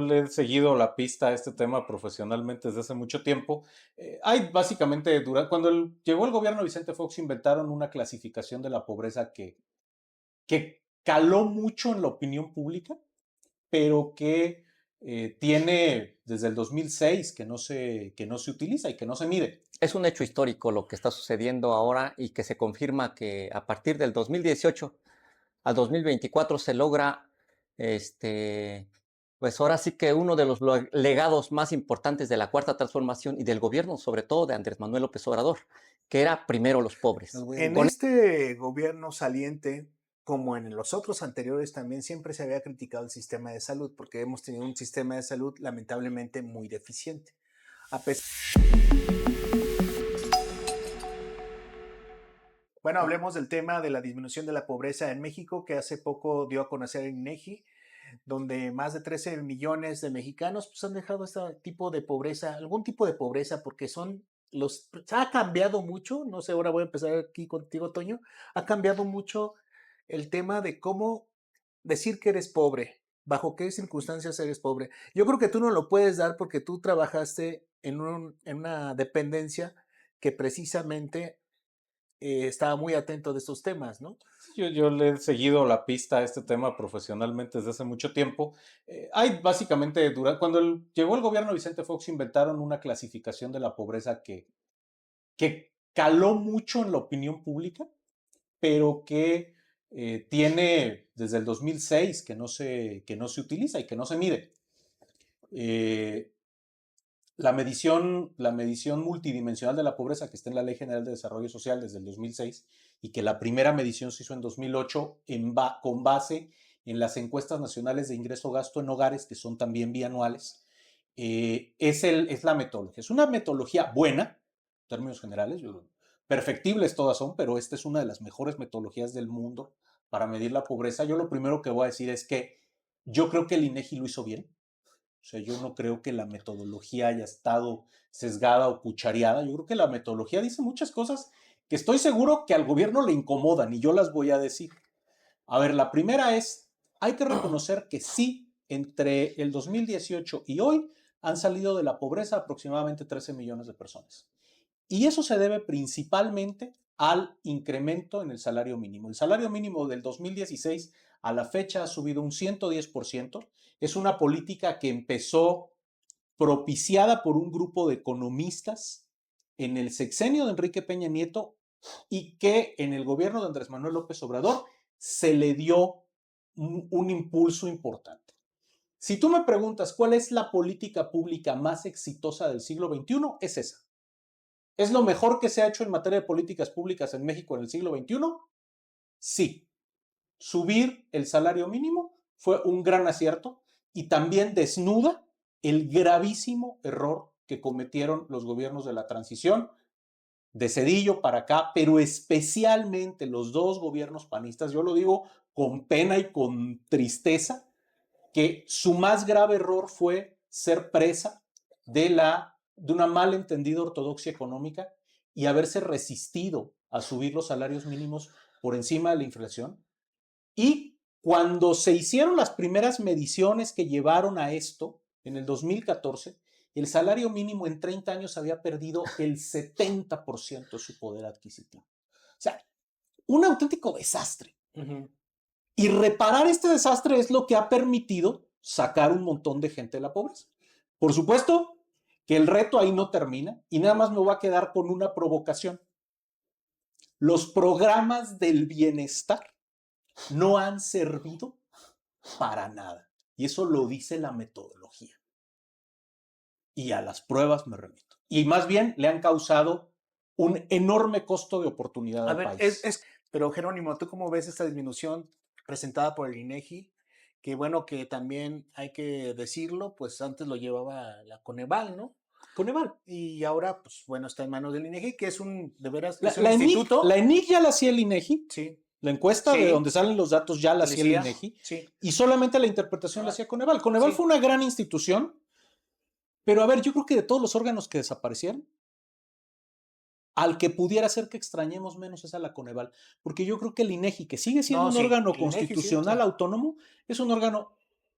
Le he seguido la pista a este tema profesionalmente desde hace mucho tiempo. Hay básicamente, cuando llegó el gobierno de Vicente Fox, inventaron una clasificación de la pobreza que caló mucho en la opinión pública, pero que tiene desde el 2006 que no se utiliza y que no se mide. Es un hecho histórico lo que está sucediendo ahora y que se confirma que a partir del 2018 al 2024 se logra, pues ahora sí que uno de los legados más importantes de la Cuarta Transformación y del gobierno, sobre todo de Andrés Manuel López Obrador, que era primero los pobres. En este gobierno saliente, como en los otros anteriores, también siempre se había criticado el sistema de salud, porque hemos tenido un sistema de salud lamentablemente muy deficiente. Bueno, hablemos del tema de la disminución de la pobreza en México, que hace poco dio a conocer el INEGI, donde más de 13 millones de mexicanos pues, han dejado este tipo de pobreza, algún tipo de pobreza, porque ha cambiado mucho, no sé, ahora voy a empezar aquí contigo, Toño, ha cambiado mucho el tema de cómo decir que eres pobre, bajo qué circunstancias eres pobre. Yo creo que tú no lo puedes dar porque tú trabajaste en una dependencia que precisamente estaba muy atento de estos temas, ¿no? Yo le he seguido la pista a este tema profesionalmente desde hace mucho tiempo. Hay básicamente, cuando llegó el gobierno de Vicente Fox, inventaron una clasificación de la pobreza que caló mucho en la opinión pública, pero que tiene desde el 2006 que no se utiliza y que no se mide. La medición multidimensional de la pobreza que está en la Ley General de Desarrollo Social desde el 2006 y que la primera medición se hizo en 2008 con base en las encuestas nacionales de ingreso-gasto en hogares, que son también bianuales, es la metodología. Es una metodología buena, en términos generales, perfectibles todas son, pero esta es una de las mejores metodologías del mundo para medir la pobreza. Yo lo primero que voy a decir es que yo creo que el INEGI lo hizo bien. O sea, yo no creo que la metodología haya estado sesgada o cuchareada. Yo creo que la metodología dice muchas cosas que estoy seguro que al gobierno le incomodan y yo las voy a decir. A ver, la primera es, hay que reconocer que sí, entre el 2018 y hoy han salido de la pobreza aproximadamente 13 millones de personas. Y eso se debe principalmente al incremento en el salario mínimo. El salario mínimo del 2016 a la fecha ha subido un 110%. Es una política que empezó propiciada por un grupo de economistas en el sexenio de Enrique Peña Nieto y que en el gobierno de Andrés Manuel López Obrador se le dio un impulso importante. Si tú me preguntas cuál es la política pública más exitosa del siglo XXI, es esa. ¿Es lo mejor que se ha hecho en materia de políticas públicas en México en el siglo XXI? Sí. Subir el salario mínimo fue un gran acierto y también desnuda el gravísimo error que cometieron los gobiernos de la transición, de Zedillo para acá, pero especialmente los dos gobiernos panistas. Yo lo digo con pena y con tristeza, que su más grave error fue ser presa de una mal entendida ortodoxia económica y haberse resistido a subir los salarios mínimos por encima de la inflación. Y cuando se hicieron las primeras mediciones que llevaron a esto, en el 2014, el salario mínimo en 30 años había perdido el 70% de su poder adquisitivo. O sea, un auténtico desastre. Y reparar este desastre es lo que ha permitido sacar un montón de gente de la pobreza. Por supuesto que el reto ahí no termina y nada más me voy a quedar con una provocación. Los programas del bienestar no han servido para nada. Y eso lo dice la metodología. Y a las pruebas me remito. Y más bien le han causado un enorme costo de oportunidad al país. Pero Jerónimo, ¿tú cómo ves esta disminución presentada por el INEGI? Que bueno, que también hay que decirlo, pues antes lo llevaba la Coneval, ¿no? Coneval. Y ahora, pues bueno, está en manos del INEGI, que es de veras, es un La instituto. La ENIC ya la hacía el INEGI. Sí. La encuesta de donde salen los datos ya la hacía el INEGI. Sí. Y solamente la interpretación la hacía Coneval. Coneval fue una gran institución, pero a ver, yo creo que de todos los órganos que desaparecieron, al que pudiera ser que extrañemos menos es a la Coneval, porque yo creo que el INEGI, que sigue siendo un órgano constitucional autónomo, es un órgano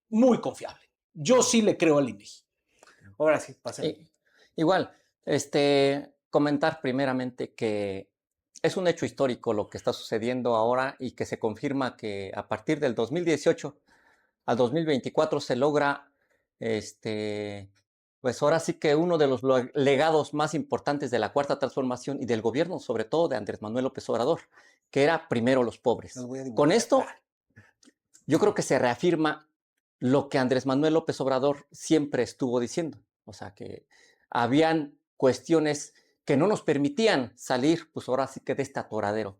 muy confiable. Yo sí le creo al INEGI. Ahora sí, pásale. Igual, comentar primeramente que es un hecho histórico lo que está sucediendo ahora y que se confirma que a partir del 2018 al 2024 se logra, pues ahora sí que uno de los legados más importantes de la Cuarta Transformación y del gobierno, sobre todo de Andrés Manuel López Obrador, que era primero los Los pobres. voy a Con dibujar. esto, yo creo que se reafirma lo que Andrés Manuel López Obrador siempre estuvo diciendo. O sea, que habían cuestiones que no nos permitían salir, pues ahora sí que de este atoradero.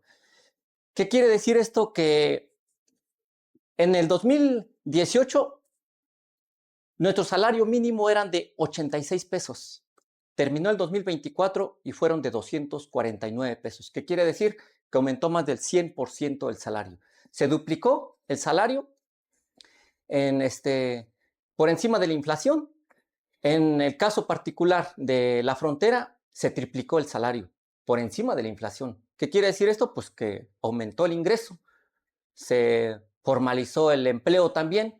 ¿Qué quiere decir esto? Que en el 2018 nuestro salario mínimo eran de 86 pesos. Terminó el 2024 y fueron de 249 pesos. ¿Qué quiere decir? Que aumentó más del 100% el salario. Se duplicó el salario en por encima de la inflación. En el caso particular de la frontera, se triplicó el salario por encima de la inflación. ¿Qué quiere decir esto? Pues que aumentó el ingreso, se formalizó el empleo también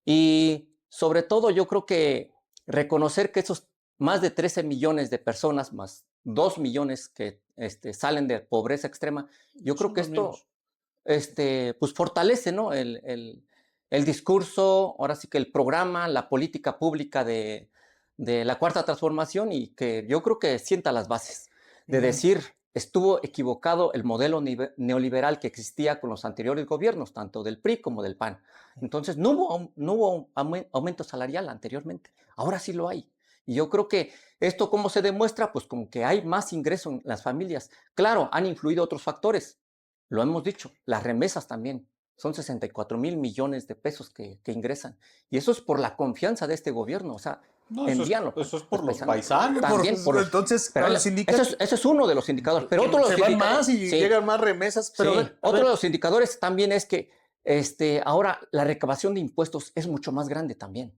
y sobre todo yo creo que reconocer que esos más de 13 millones de personas, más 2 millones que salen de pobreza extrema, yo creo Son que los esto menos. pues fortalece, ¿no? El discurso, ahora sí que el programa, la política pública de la Cuarta Transformación y que yo creo que sienta las bases de decir, estuvo equivocado el modelo neoliberal que existía con los anteriores gobiernos, tanto del PRI como del PAN. Entonces, no hubo aumento salarial anteriormente, ahora sí lo hay. Y yo creo que esto, ¿cómo se demuestra? Pues como que hay más ingreso en las familias. Claro, han influido otros factores, lo hemos dicho, las remesas también. Son 64,000 millones de pesos que ingresan. Y eso es por la confianza de este gobierno. O sea, No, envían eso es los por los paisanos. paisanos. También por los. Entonces, Pero a los sindicatos ese es uno de los indicadores. Pero otro que de se los van indicadores. más y Sí, llegan más remesas. Pero sí. a Otro de ver, los indicadores también es que ahora la recabación de impuestos es mucho más grande también.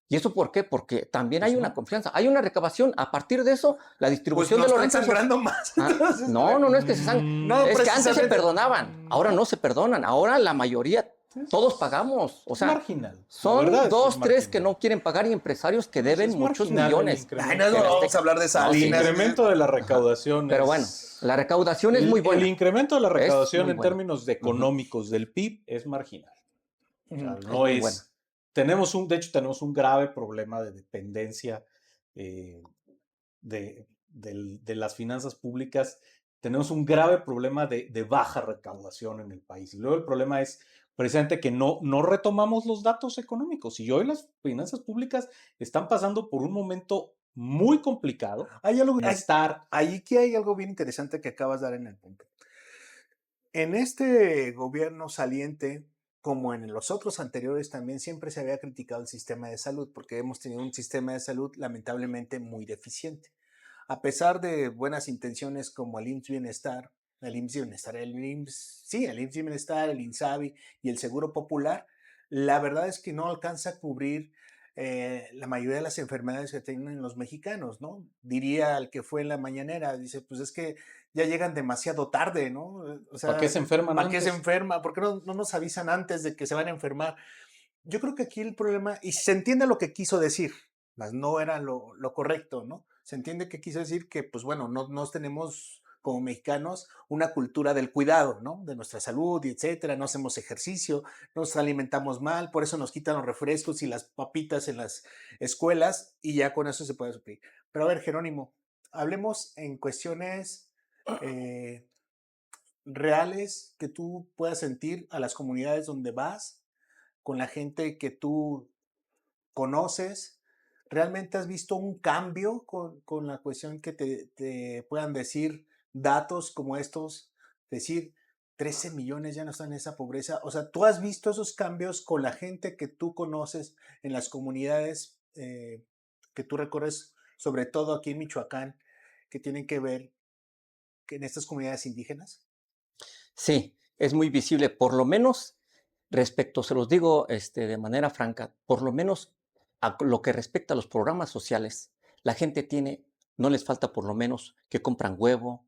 ¿Y eso por qué? Porque también Pues hay una no. confianza, hay una recabación. A partir de eso, la pues distribución nos de los están recursos. sangrando más. Entonces, a No, ver. no, no es que se No, es que antes se precisamente. perdonaban, ahora no se perdonan, ahora la mayoría, todos Es, pagamos. O es sea, marginal. La verdad son es que es dos, tres que marginal. no quieren pagar y empresarios que No, deben es muchos marginal el millones. Ay, no, incremento. no TV vamos a Azteca. hablar de No, El sí. Salinas. incremento de la Ajá. recaudación Pero bueno, es. la recaudación es muy El buena. incremento de la Es recaudación muy en buena. términos de Ujú. económicos del PIB es marginal. O sea, Es no muy buena. es. De hecho, tenemos un grave problema de dependencia eh, de las finanzas públicas. Tenemos un grave problema de baja recaudación en el país. Y luego el problema es precisamente que no retomamos los datos económicos. Y hoy las finanzas públicas están pasando por un momento muy complicado. Hay algo, Estar. ahí que hay algo bien interesante que acabas de dar en el punto. En este gobierno saliente, como en los otros anteriores, también siempre se había criticado el sistema de salud, porque hemos tenido un sistema de salud lamentablemente muy deficiente. A pesar de buenas intenciones como el IMSS Bienestar, el IMSS Bienestar, el INSABI y el Seguro Popular, la verdad es que no alcanza a cubrir la mayoría de las enfermedades que tienen los mexicanos, ¿no? Diría el que fue en la mañanera, dice, pues es que ya llegan demasiado tarde, ¿no? O ¿Para qué sea, se enferman ¿para qué se antes? enferma? ¿Por qué no nos avisan antes de que se van a enfermar? Yo creo que aquí el problema, y se entiende lo que quiso decir, mas no era lo correcto, ¿no? Se entiende que quiso decir que, pues bueno, no tenemos como mexicanos una cultura del cuidado, ¿no? De nuestra salud y etcétera, no hacemos ejercicio, nos alimentamos mal, por eso nos quitan los refrescos y las papitas en las escuelas y ya con eso se puede suplir. Pero a ver, Jerónimo, hablemos en cuestiones eh, reales que tú puedas sentir a las comunidades donde vas, con la gente que tú conoces. ¿Realmente has visto un cambio con la cuestión que te puedan decir datos como estos? Decir, 13 millones ya no están en esa pobreza. O sea, ¿tú has visto esos cambios con la gente que tú conoces en las comunidades que tú recorres, sobre todo aquí en Michoacán, que tienen que ver en estas comunidades indígenas? Sí, es muy visible, por lo menos respecto, se los digo de manera franca, por lo menos a lo que respecta a los programas sociales, la gente tiene, no les falta por lo menos que compran huevo,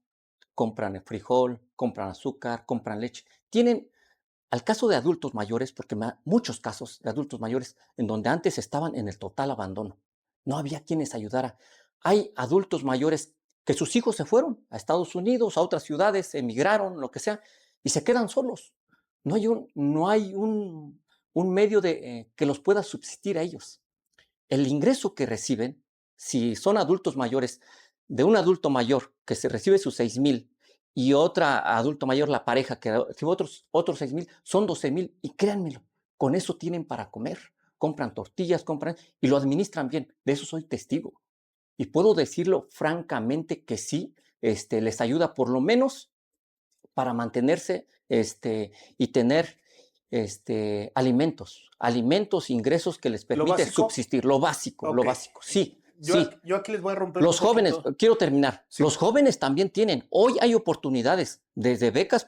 compran el frijol, compran azúcar, compran leche. Tienen al caso de adultos mayores, porque muchos casos de adultos mayores en donde antes estaban en el total abandono. No había quienes ayudara. Hay adultos mayores que sus hijos se fueron a Estados Unidos, a otras ciudades, emigraron, lo que sea, y se quedan solos. No hay un medio que los pueda subsistir a ellos. El ingreso que reciben, si son adultos mayores, de un adulto mayor que se recibe sus 6,000 y otra adulto mayor, la pareja, que recibe otros 6,000, son 12,000. Y créanmelo, con eso tienen para comer. Compran tortillas, y lo administran bien. De eso soy testigo. Y puedo decirlo francamente que sí, les ayuda por lo menos para mantenerse y tener alimentos, ingresos que les ¿Lo permite básico? subsistir, lo básico, Ok. sí, Yo, sí. yo aquí les voy a romper Los un jóvenes, poquito. quiero terminar, Sí. los jóvenes también tienen, hoy hay oportunidades, desde becas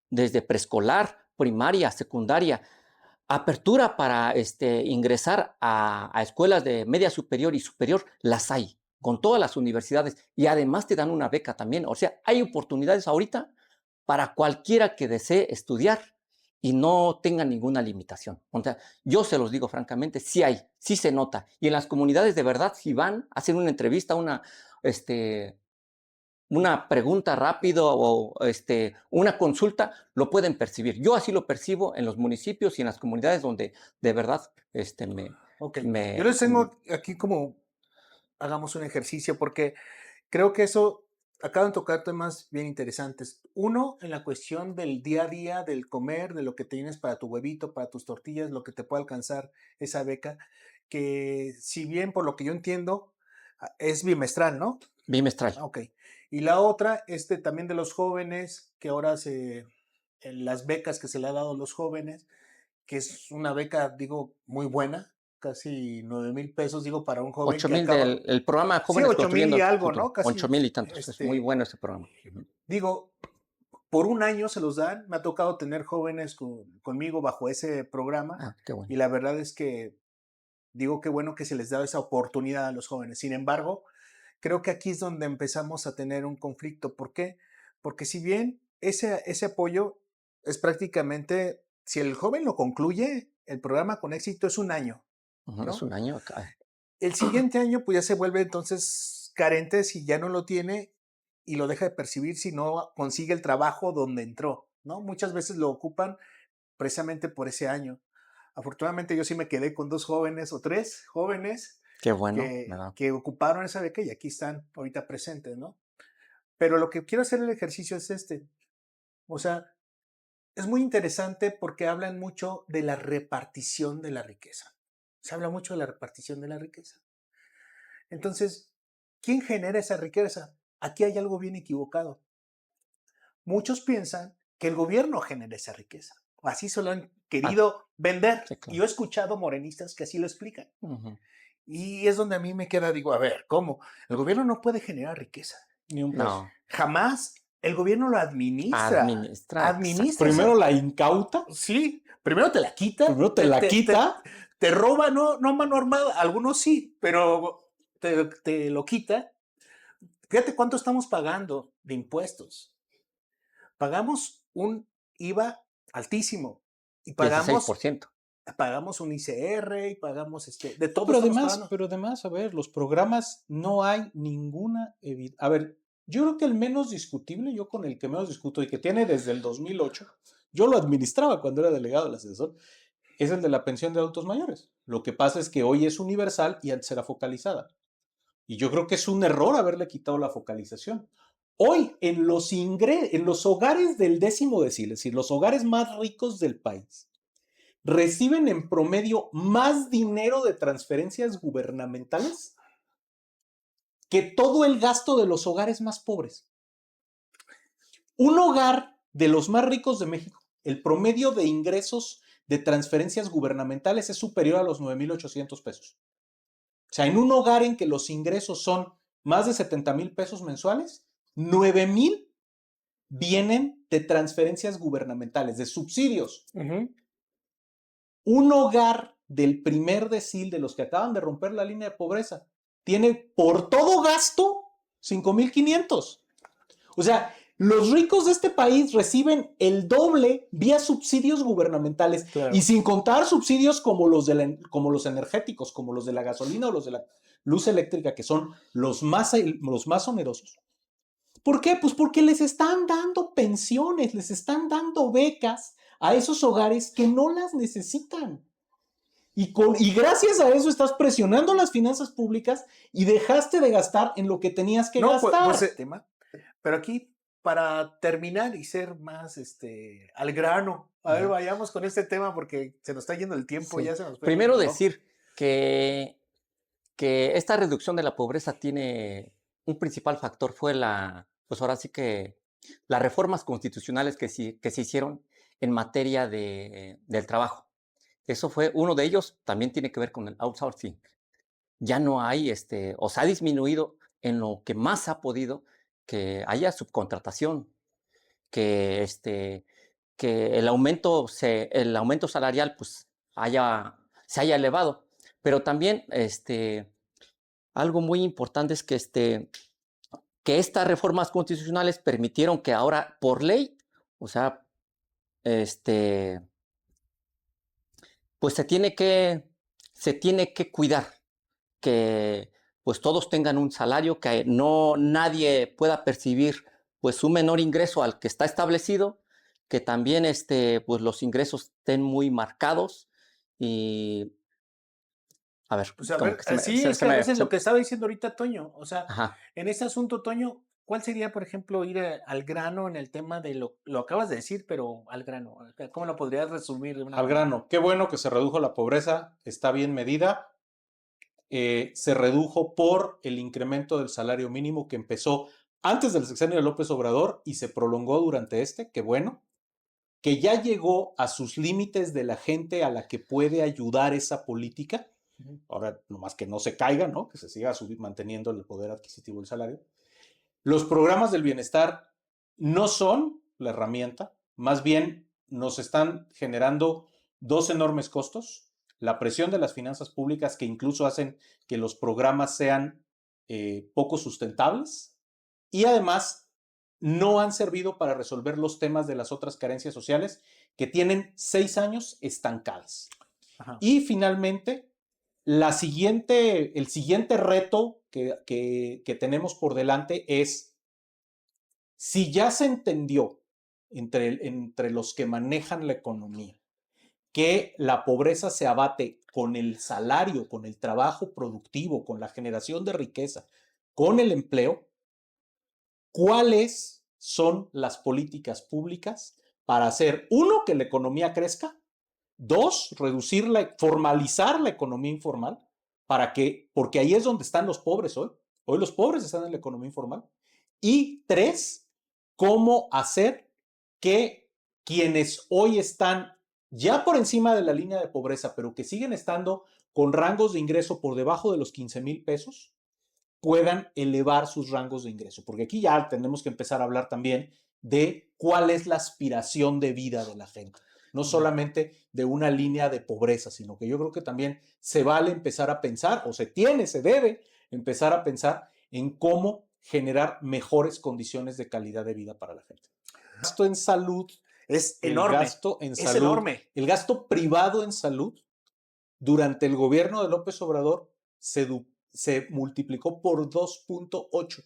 desde preescolar, primaria, secundaria, apertura para ingresar a escuelas de media superior y superior, las hay, con todas las universidades, y además te dan una beca también. O sea, hay oportunidades ahorita para cualquiera que desee estudiar y no tenga ninguna limitación. O sea, yo se los digo francamente, sí hay, sí se nota. Y en las comunidades de verdad, si van, hacen una entrevista, una pregunta rápido o una consulta, lo pueden percibir. Yo así lo percibo en los municipios y en las comunidades donde de verdad Ok. Yo me... les tengo aquí como hagamos un ejercicio porque creo que eso acaban de tocar temas bien interesantes. Uno, en la cuestión del día a día, del comer, de lo que tienes para tu huevito, para tus tortillas, lo que te puede alcanzar esa beca, que si bien por lo que yo entiendo es bimestral, ¿no? Bimestral. Ok. Y la otra, también de los jóvenes, que ahora en las becas que se le ha dado a los jóvenes, que es una beca, digo, muy buena, casi 9,000 pesos, digo, para un joven 8,000 acaba, del programa sí, Jóvenes 8,000 Construyendo y el algo, Futuro. ¿no? Casi, 8,000 y tantos. Es muy bueno ese programa. digo, por un año se los dan. Me ha tocado tener jóvenes conmigo bajo ese programa Ah, qué bueno. y la verdad es que digo, qué bueno que se les da esa oportunidad a los jóvenes. Sin embargo, creo que aquí es donde empezamos a tener un conflicto. ¿Por qué? Porque si bien ese apoyo es prácticamente, si el joven lo concluye, el programa con éxito es un año, Es ¿no? un año acá. El siguiente año pues ya se vuelve entonces carente si ya no lo tiene y lo deja de percibir si no consigue el trabajo donde entró, ¿no? Muchas veces lo ocupan precisamente por ese año. Afortunadamente yo sí me quedé con 2 jóvenes o 3 jóvenes Qué bueno, ¿verdad? que ocuparon esa beca y aquí están ahorita presentes, ¿no? Pero lo que quiero hacer el ejercicio es o sea, es muy interesante porque hablan mucho de la repartición de la riqueza. Se habla mucho de la repartición de la riqueza. Entonces, ¿quién genera esa riqueza? Aquí hay algo bien equivocado. Muchos piensan que el gobierno genera esa riqueza. Así se lo han Ah, querido vender. sí, Y claro. yo he escuchado morenistas que así lo explican. Ujú. Y es donde a mí me queda, digo, a ver, ¿cómo? El gobierno no puede generar riqueza. Ni un peso. No, Jamás. El gobierno lo administra. administra, Administra exacto. esa. Primero la incauta, Sí, primero te la quita. primero te la quita. Te roba, no a mano armada. Algunos sí, pero te lo quita. Fíjate cuánto estamos pagando de impuestos. Pagamos un IVA altísimo y 16%. pagamos un ICR y pagamos de No, todo estamos pagando. pero además, a ver, los programas no hay ninguna evidencia. A ver, yo creo que el menos discutible, yo con el que menos discuto y que tiene desde el 2008, yo lo administraba cuando era delegado del asesor, es el de la pensión de adultos mayores. Lo que pasa es que hoy es universal y antes era focalizada. Y yo creo que es un error haberle quitado la focalización. Hoy, en los hogares del 10º decil, es decir, los hogares más ricos del país, reciben en promedio más dinero de transferencias gubernamentales que todo el gasto de los hogares más pobres. Un hogar de los más ricos de México, el promedio de ingresos de transferencias gubernamentales es superior a los 9,800 pesos. O sea, en un hogar en que los ingresos son más de 70,000 pesos mensuales, 9,000 vienen de transferencias gubernamentales, de subsidios. Un hogar del primer decil de los que acaban de romper la línea de pobreza tiene por todo gasto 5,500. O sea, Los ricos de este país reciben el doble vía subsidios gubernamentales Claro. y sin contar subsidios como los energéticos, como los de la gasolina o los de la luz eléctrica, que son los más onerosos. ¿Por qué? Pues porque les están dando pensiones, les están dando becas a esos hogares que no las necesitan. Y gracias a eso estás presionando las finanzas públicas y dejaste de gastar en lo que tenías que gastar. Tema. Pero aquí, para terminar y ser más al grano, a ver, vayamos con este tema porque se nos está yendo el tiempo, Sí. ya se nos fue. Primero decir que esta reducción de la pobreza tiene un principal factor, fue pues ahora sí que las reformas constitucionales que se hicieron en materia del trabajo. Eso fue uno de ellos, también tiene que ver con el outsourcing. Ya no hay, o se ha disminuido en lo que más ha podido que haya subcontratación, que el aumento salarial pues se haya elevado. Pero también algo muy importante es que estas reformas constitucionales permitieron que ahora por ley, o sea, pues se tiene que cuidar que pues todos tengan un salario, que nadie pueda percibir pues un menor ingreso al que está establecido, que también pues los ingresos estén muy marcados y a ver, Pues a como ver, que se me, sí, se- es se que a me- veces se- lo que estaba diciendo ahorita Toño, o sea, ajá. en este asunto, Toño, ¿cuál sería, por ejemplo, ir al grano en el tema de lo acabas de decir, pero al grano? O sea, ¿cómo lo podrías resumir de una Al manera? grano, qué bueno que se redujo la pobreza, está bien medida. Se redujo por el incremento del salario mínimo que empezó antes del sexenio de López Obrador y se prolongó durante qué bueno, que ya llegó a sus límites de la gente a la que puede ayudar esa política. Ahora, nomás que no se caiga, ¿no? Que se siga manteniendo el poder adquisitivo del salario. Los programas del bienestar no son la herramienta, más bien nos están generando dos enormes costos: la presión de las finanzas públicas, que incluso hacen que los programas sean poco sustentables, y además no han servido para resolver los temas de las otras carencias sociales que tienen 6 años estancadas. Ajá. Y finalmente, el siguiente reto que tenemos por delante es: si ya se entendió entre los que manejan la economía que la pobreza se abate con el salario, con el trabajo productivo, con la generación de riqueza, con el empleo, ¿cuáles son las políticas públicas para hacer, uno, que la economía crezca; dos, formalizar la economía informal, porque ahí es donde están los pobres hoy. Hoy los pobres están en la economía informal. Y tres, cómo hacer que quienes hoy están ya por encima de la línea de pobreza, pero que siguen estando con rangos de ingreso por debajo de los 15,000 pesos, puedan elevar sus rangos de ingreso. Porque aquí ya tenemos que empezar a hablar también de cuál es la aspiración de vida de la gente. No solamente de una línea de pobreza, sino que yo creo que también se vale empezar a pensar, o se debe empezar a pensar en cómo generar mejores condiciones de calidad de vida para la gente. El gasto en salud es enorme. El gasto privado en salud durante el gobierno de López Obrador se multiplicó por 2.8.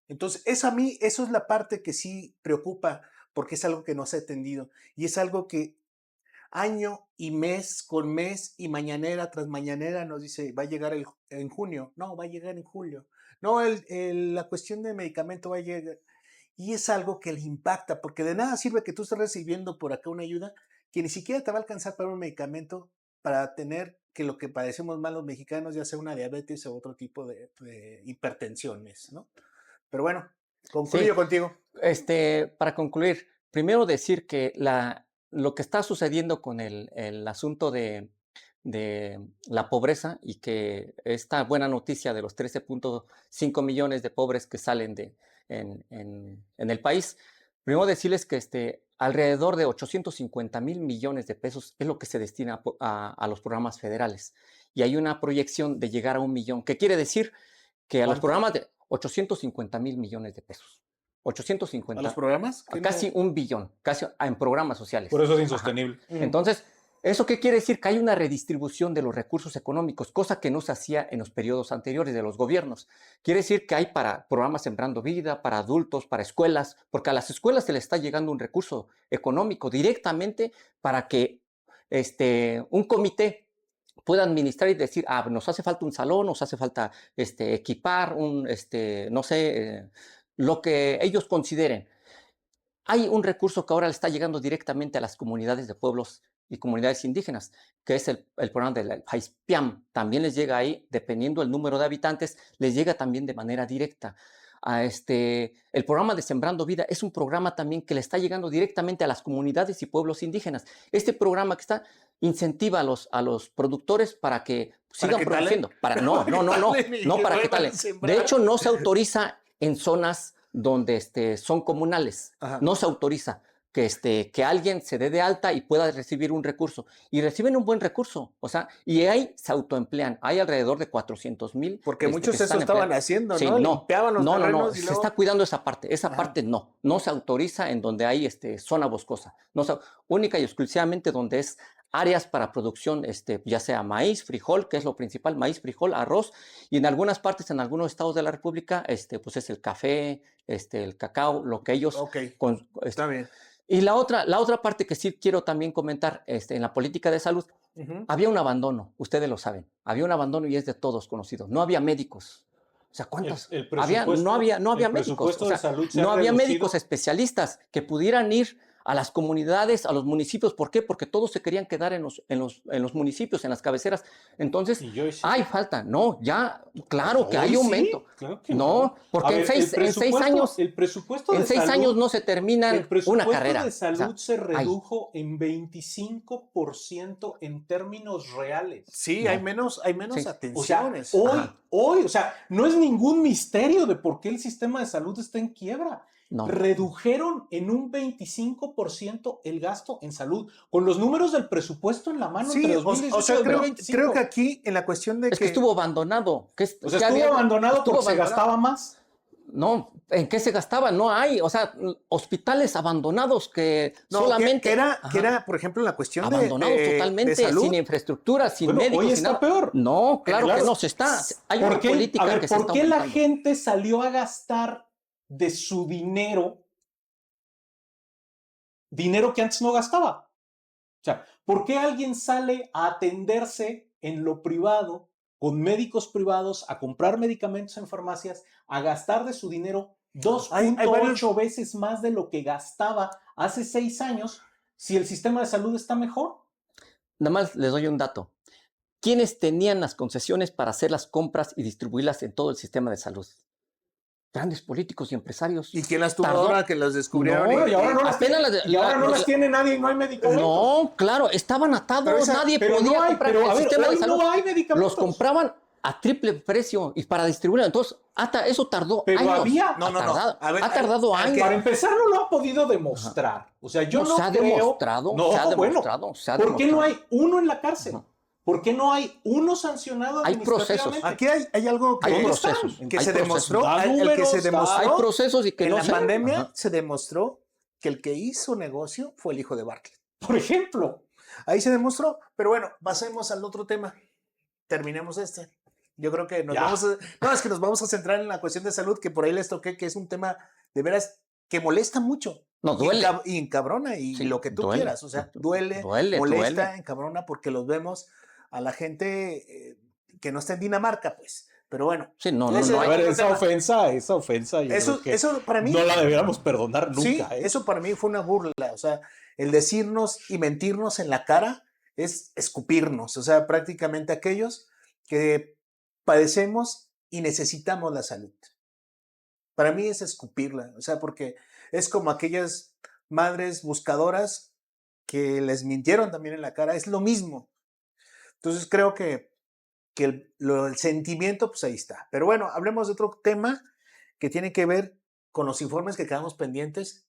Entonces, eso es la parte que sí preocupa, porque es algo que no se ha atendido y es algo que año y mes con mes y mañanera tras mañanera nos dice, va a llegar en junio, no, va a llegar en julio, no, la cuestión de medicamento va a llegar. Y es algo que le impacta, porque de nada sirve que tú estés recibiendo por acá una ayuda que ni siquiera te va a alcanzar para un medicamento para tener que lo que padecemos más los mexicanos, ya sea una diabetes o otro tipo de hipertensiones, ¿no? Pero bueno, concluyo contigo. Para concluir, primero decir que lo que está sucediendo con el asunto de la pobreza y que esta buena noticia de los 13.5 millones de pobres que salen en el país, primero decirles que alrededor de 850,000 millones de pesos es lo que se destina a los programas federales. Y hay una proyección de llegar a 1 millón, que quiere decir que a los programas de 850,000 millones de pesos. ¿A 850. los programas? Casi 1 billón, casi en programas sociales. Por eso es Ajá. insostenible. Entonces, ¿eso qué quiere decir? Que hay una redistribución de los recursos económicos, cosa que no se hacía en los periodos anteriores de los gobiernos. Quiere decir que hay para programas Sembrando Vida, para adultos, para escuelas, porque a las escuelas se les está llegando un recurso económico directamente para que un comité pueda administrar y decir, nos hace falta un salón, nos hace falta equipar, no sé, lo que ellos consideren. Hay un recurso que ahora le está llegando directamente a las comunidades de pueblos y comunidades indígenas, que es el programa del PAISPIAM. También les llega ahí, dependiendo del número de habitantes, les llega también de manera directa. El programa de Sembrando Vida es un programa también que le está llegando directamente a las comunidades y pueblos indígenas. Este programa que incentiva a los productores para que sigan produciendo. No para que talen. De hecho, no se autoriza en zonas donde son comunales. Ajá. No se autoriza que alguien se dé de alta y pueda recibir un recurso. Y reciben un buen recurso. O sea, y ahí se autoemplean. Hay alrededor de 400,000. Porque muchos eso estaban haciendo, Sí, ¿no? no. Limpiaban los terrenos y Se luego... está cuidando esa parte. Esa Ajá. parte no se autoriza en donde hay zona boscosa. Única y exclusivamente donde es áreas para producción, ya sea maíz, frijol, que es lo principal, maíz, frijol, arroz, y en algunas partes, en algunos estados de la República, pues es el café, el cacao, lo que ellos... Ok, está bien. Y la otra parte que sí quiero también comentar, en la política de salud, había un abandono, ustedes lo saben, había un abandono y es de todos conocido. No había médicos. O sea, ¿cuántos? No había médicos. O sea, no había médicos especialistas que pudieran ir a las comunidades, a los municipios. ¿Por qué? Porque todos se querían quedar en los municipios, en las cabeceras. Entonces, hay falta. No, ya, claro que hay aumento. Claro que no, porque en 6 años, el presupuesto de en 6 salud, años no se terminan una carrera. El presupuesto de salud se redujo en 25% en términos reales. Sí, hay menos atenciones. O sea, hoy, o sea, no es ningún misterio de por qué el sistema de salud está en quiebra. No. Redujeron en un 25% el gasto en salud, con los números del presupuesto en la mano entre 2018 o sea, y 2025. creo que aquí en la cuestión de es que estuvo abandonado. Estuvo abandonado porque se gastaba más. No, ¿en qué se gastaba? No hay, o sea, hospitales abandonados que solamente... Que era, por ejemplo, la cuestión abandonados totalmente, de salud. sin infraestructura, sin médicos. Hoy sin está nada. peor. No, claro que no se está. Hay una política que se está ¿por qué la aumentando? gente salió a gastar de su dinero que antes no gastaba? O sea, ¿por qué alguien sale a atenderse en lo privado, con médicos privados, a comprar medicamentos en farmacias, a gastar de su dinero 2.8 veces más de lo que gastaba hace 6 años, si el sistema de salud está mejor? Nada más les doy un dato. ¿Quiénes tenían las concesiones para hacer las compras y distribuirlas en todo el sistema de salud? Grandes políticos y empresarios. ¿Y quién las tuvo ahora que las descubrieron? No, y ahora no las tiene nadie y no hay medicamentos. No, claro, estaban atados, nadie podía comprar el sistema de salud. No hay medicamentos. Los compraban a triple precio y para distribuirlo. Entonces, hasta eso tardó años. Ha tardado años. Para empezar, no lo ha podido demostrar. O sea, yo no se ha creo... demostrado. ¿Por qué no hay uno en la cárcel? ¿Por qué no hay uno sancionado administrativamente? Hay procesos. Aquí hay algo que se demostró. Hay procesos y que en no la pandemia se demostró que el que hizo negocio fue el hijo de Bartlett. Por ejemplo. Ahí se demostró. Pero bueno, pasemos al otro tema. Terminemos este. Yo creo que nos vamos a centrar en la cuestión de salud, que por ahí les toqué, que es un tema de veras que molesta mucho. No, duele. Y encabrona, y lo que tú quieras. O sea, duele, molesta, encabrona, porque los vemos a la gente que no está en Dinamarca, pues. Pero bueno. Sí, no. A ver, esa ofensa. Eso para mí. No la deberíamos perdonar nunca. Sí, eso para mí fue una burla. O sea, el decirnos y mentirnos en la cara es escupirnos. O sea, prácticamente aquellos que padecemos y necesitamos la salud. Para mí es escupirla. O sea, porque es como aquellas madres buscadoras que les mintieron también en la cara. Es lo mismo. Entonces creo que el sentimiento, pues ahí está. Pero bueno, hablemos de otro tema que tiene que ver con los informes que quedamos pendientes